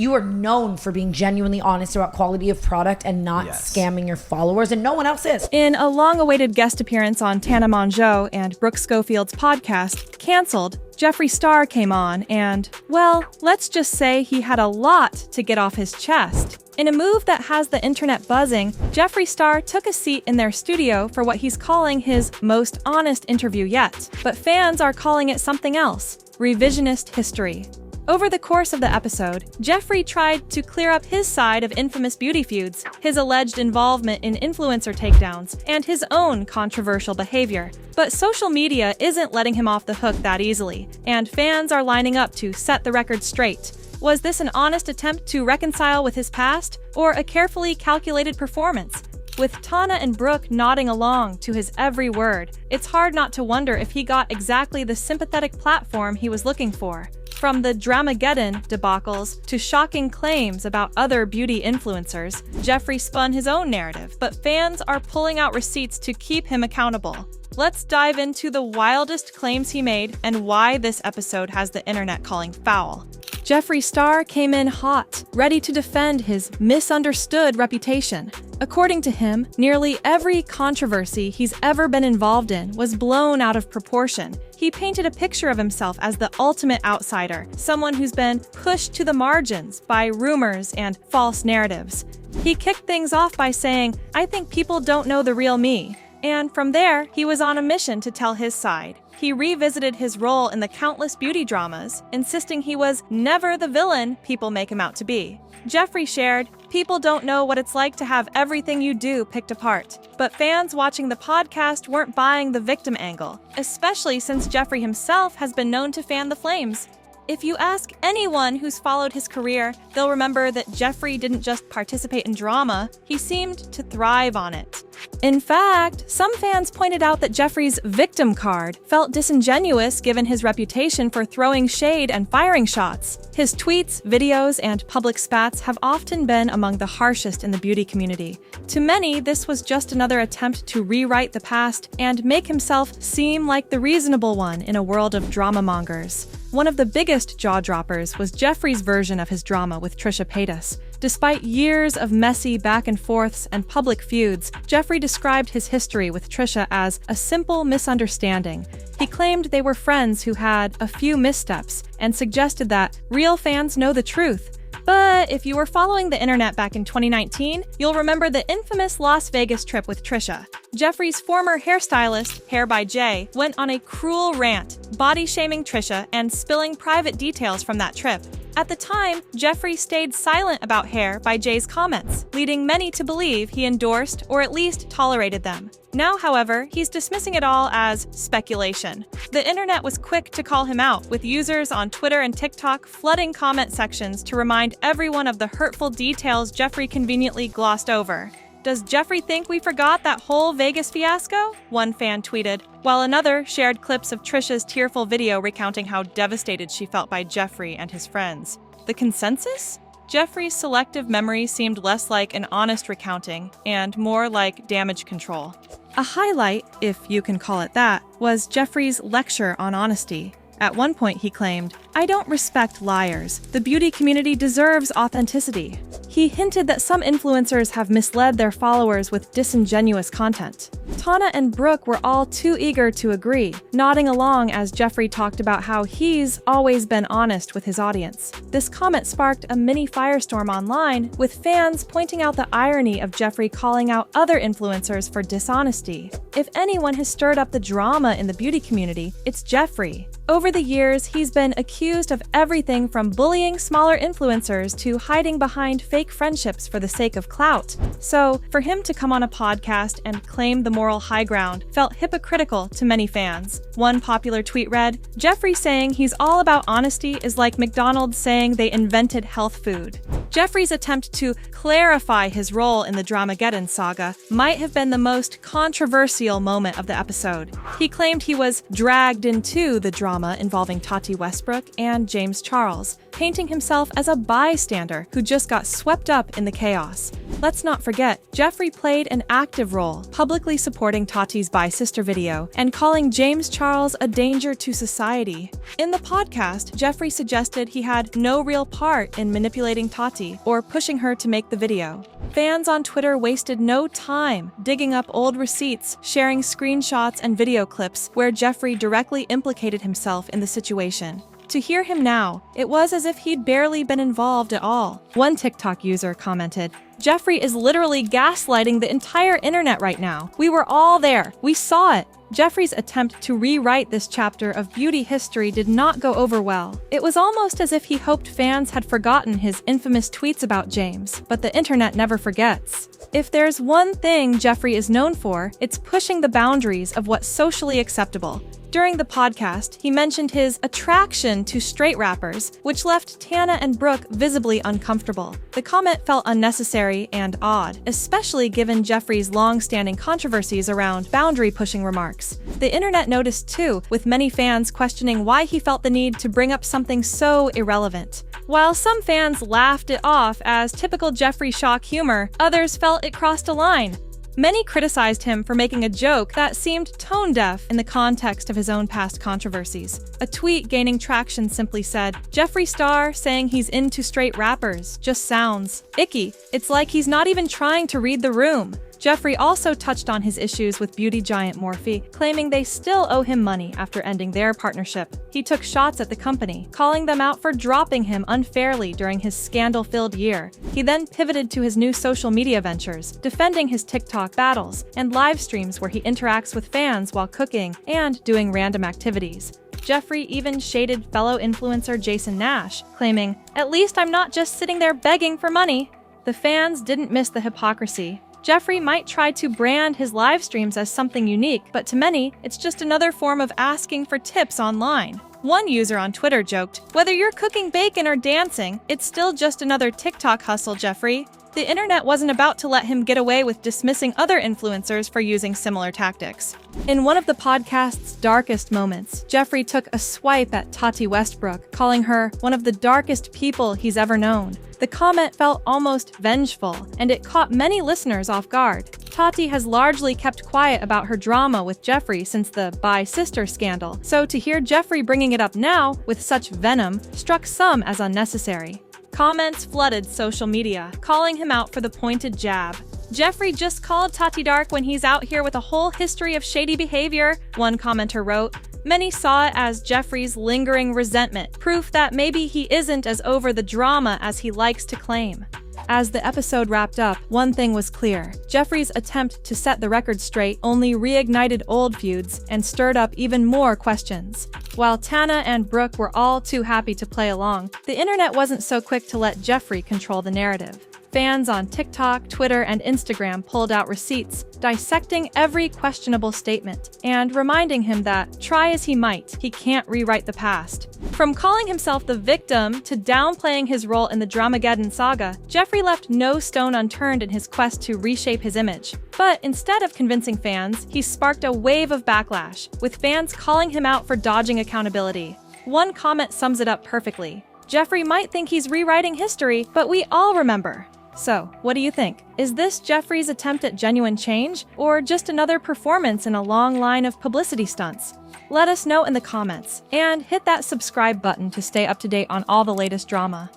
You are known for being genuinely honest about quality of product and not scamming your followers, and no one else is. In a long-awaited guest appearance on Tana and Brooke Schofield's podcast, Cancelled, Jeffree Star came on and, well, let's just say he had a lot to get off his chest. In a move that has the internet buzzing, Jeffree Star took a seat in their studio for what he's calling his most honest interview yet. But fans are calling it something else: revisionist history. Over the course of the episode, Jeffree tried to clear up his side of infamous beauty feuds, his alleged involvement in influencer takedowns, and his own controversial behavior. But social media isn't letting him off the hook that easily, and fans are lining up to set the record straight. Was this an honest attempt to reconcile with his past, or a carefully calculated performance? With Tana and Brooke nodding along to his every word, it's hard not to wonder if he got exactly the sympathetic platform he was looking for. From the Dramageddon debacles to shocking claims about other beauty influencers, Jeffree spun his own narrative, but fans are pulling out receipts to keep him accountable. Let's dive into the wildest claims he made and why this episode has the internet calling foul. Jeffree Star came in hot, ready to defend his misunderstood reputation. According to him, nearly every controversy he's ever been involved in was blown out of proportion. He painted a picture of himself as the ultimate outsider, someone who's been pushed to the margins by rumors and false narratives. He kicked things off by saying, "I think people don't know the real me." And from there, he was on a mission to tell his side. He revisited his role in the countless beauty dramas, insisting he was never the villain people make him out to be. Jeffree shared, "People don't know what it's like to have everything you do picked apart." But fans watching the podcast weren't buying the victim angle, especially since Jeffree himself has been known to fan the flames. If you ask anyone who's followed his career, they'll remember that Jeffree didn't just participate in drama, he seemed to thrive on it. In fact, some fans pointed out that Jeffree's victim card felt disingenuous given his reputation for throwing shade and firing shots. His tweets, videos, and public spats have often been among the harshest in the beauty community. To many, this was just another attempt to rewrite the past and make himself seem like the reasonable one in a world of drama mongers. One of the biggest jaw-droppers was Jeffree's version of his drama with Trisha Paytas. Despite years of messy back-and-forths and public feuds, Jeffree described his history with Trisha as a simple misunderstanding. He claimed they were friends who had a few missteps and suggested that real fans know the truth. But if you were following the internet back in 2019, you'll remember the infamous Las Vegas trip with Trisha. Jeffree's former hairstylist, Hair by Jay, went on a cruel rant, body-shaming Trisha and spilling private details from that trip. At the time, Jeffree stayed silent about Hair by Jay's comments, leading many to believe he endorsed or at least tolerated them. Now, however, he's dismissing it all as speculation. The internet was quick to call him out, with users on Twitter and TikTok flooding comment sections to remind everyone of the hurtful details Jeffree conveniently glossed over. "Does Jeffree think we forgot that whole Vegas fiasco?" one fan tweeted, while another shared clips of Trisha's tearful video recounting how devastated she felt by Jeffree and his friends. The consensus? Jeffree's selective memory seemed less like an honest recounting and more like damage control. A highlight, if you can call it that, was Jeffree's lecture on honesty. At one point he claimed, "I don't respect liars. The beauty community deserves authenticity." He hinted that some influencers have misled their followers with disingenuous content. Tana and Brooke were all too eager to agree, nodding along as Jeffree talked about how he's always been honest with his audience. This comment sparked a mini firestorm online, with fans pointing out the irony of Jeffree calling out other influencers for dishonesty. If anyone has stirred up the drama in the beauty community, it's Jeffree. Over the years, he's been accused of everything from bullying smaller influencers to hiding behind fake friendships for the sake of clout. So, for him to come on a podcast and claim the moral high ground felt hypocritical to many fans. One popular tweet read, "Jeffree saying he's all about honesty is like McDonald's saying they invented health food." Jeffree's attempt to clarify his role in the Dramageddon saga might have been the most controversial moment of the episode. He claimed he was dragged into the drama involving Tati Westbrook and James Charles, painting himself as a bystander who just got swept up in the chaos. Let's not forget, Jeffree played an active role, publicly supporting Tati's bi-sister video and calling James Charles a danger to society. In the podcast, Jeffree suggested he had no real part in manipulating Tati or pushing her to make the video. Fans on Twitter wasted no time digging up old receipts, sharing screenshots and video clips where Jeffree directly implicated himself in the situation. To hear him now, it was as if he'd barely been involved at all. One TikTok user commented, "Jeffree is literally gaslighting the entire internet right now. We were all there. We saw it." Jeffree's attempt to rewrite this chapter of beauty history did not go over well. It was almost as if he hoped fans had forgotten his infamous tweets about James, but the internet never forgets. If there's one thing Jeffree is known for, it's pushing the boundaries of what's socially acceptable. During the podcast, he mentioned his attraction to straight rappers, which left Tana and Brooke visibly uncomfortable. The comment felt unnecessary and odd, especially given Jeffree's long-standing controversies around boundary-pushing remarks. The internet noticed too, with many fans questioning why he felt the need to bring up something so irrelevant. While some fans laughed it off as typical Jeffree shock humor, others felt it crossed a line. Many criticized him for making a joke that seemed tone-deaf in the context of his own past controversies. A tweet gaining traction simply said, "Jeffree Star saying he's into straight rappers just sounds icky. It's like he's not even trying to read the room." Jeffree also touched on his issues with beauty giant Morphe, claiming they still owe him money after ending their partnership. He took shots at the company, calling them out for dropping him unfairly during his scandal-filled year. He then pivoted to his new social media ventures, defending his TikTok battles and live streams where he interacts with fans while cooking and doing random activities. Jeffree even shaded fellow influencer Jason Nash, claiming, "At least I'm not just sitting there begging for money." The fans didn't miss the hypocrisy. Jeffree might try to brand his live streams as something unique, but to many, it's just another form of asking for tips online. One user on Twitter joked, "Whether you're cooking bacon or dancing, it's still just another TikTok hustle, Jeffree." The internet wasn't about to let him get away with dismissing other influencers for using similar tactics. In one of the podcast's darkest moments, Jeffree took a swipe at Tati Westbrook, calling her one of the darkest people he's ever known. The comment felt almost vengeful, and it caught many listeners off guard. Tati has largely kept quiet about her drama with Jeffree since the bi-sister scandal, so to hear Jeffree bringing it up now with such venom struck some as unnecessary. Comments flooded social media, calling him out for the pointed jab. "Jeffree just called Tati dark when he's out here with a whole history of shady behavior," one commenter wrote. Many saw it as Jeffree's lingering resentment, proof that maybe he isn't as over the drama as he likes to claim. As the episode wrapped up, one thing was clear. Jeffree's attempt to set the record straight only reignited old feuds and stirred up even more questions. While Tana and Brooke were all too happy to play along, the internet wasn't so quick to let Jeffree control the narrative. Fans on TikTok, Twitter, and Instagram pulled out receipts, dissecting every questionable statement, and reminding him that, try as he might, he can't rewrite the past. From calling himself the victim to downplaying his role in the Dramageddon saga, Jeffree left no stone unturned in his quest to reshape his image. But instead of convincing fans, he sparked a wave of backlash, with fans calling him out for dodging accountability. One comment sums it up perfectly. Jeffree might think he's rewriting history, but we all remember. So, what do you think? Is this Jeffree's attempt at genuine change, or just another performance in a long line of publicity stunts? Let us know in the comments, and hit that subscribe button to stay up to date on all the latest drama.